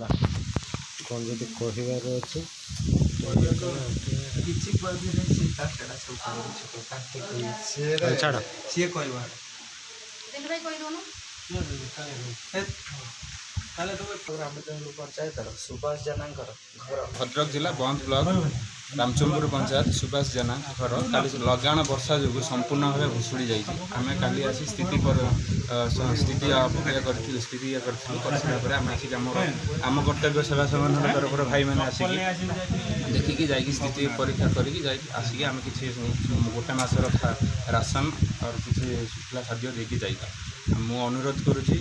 कौन जब कहबार अच्छे छाड़ सी कह पंचायत सुभाष जेना घर भद्रक जिला बंद ब्लॉक रामचंद्रपुर पंचायत सुभाष जेना घर काली लगाण वर्षा जो संपूर्ण भाव भुशुड़ी जाइए आम काली आसी स्थिति स्थिति अपेक्षा कर स्थिति कर आम आसिक आम कर्तव्य सेवा संगठन तरफ भाई मैंने आसिक देखिकी जाकि स्थिति परीक्षा करके आसिक आम कि गोटे मसर राशन और किसी शुक्ला खाद्य देकी जाइए मु अनुरोध करुच्ची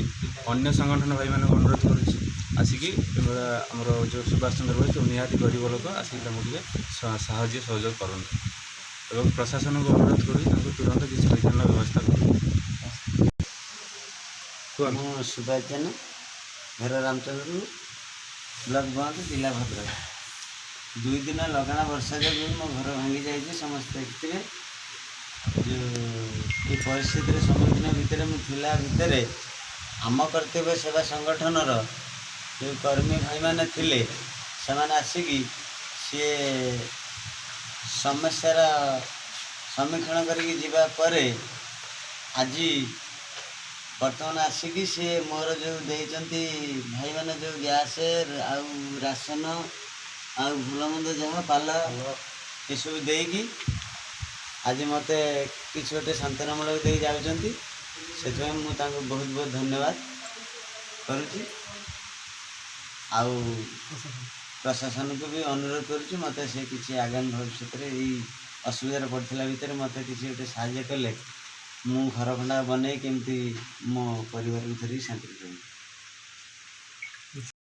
अन्य संगठन भाई मानक अनुरोध करुच्ची आसिक आमर जो सुभाष चंद्र बोस जो निहाती गरीब लोक आसिक साहाय्य सहयोग करूँ और प्रशासन को अनुरोध करूँ तुरंत किसी परिचालन व्यवस्था करूँ। सुभाष जेना घर रामचंद्रपुर ब्लॉक बंद जिला भद्रक 2 दिन लगाण वर्षा जो मो घर भांगी जाइए समस्त देखते जो ये परिस्थिति सम्मुखीन भितर मुझा भितर आम कर्तव्य सेवा संगठन जो कर्मी भाई मैंने थिले से आसिक सी समस्यार सम्मुखीन करके जीवा परे आज बर्तमान आसिक सी मोर जो देती भाई मैंने जो गैस आउ राशन आउ भलमंद जहाँ पाला ये सब देकी आज मत कि गोटे सांत्वनामूलक दे जाऊँगी से मुझे बहुत बहुत धन्यवाद करुच्ची आउ प्रशासन को भी अनुरोध करुच्ची मत से किसी आगामी भविष्य में यही असुविधार पड़ता भितर मत किसी गोटे साहाय्य कले मु घर खंडा बन केमती मो परिवार भीतर शांति रही।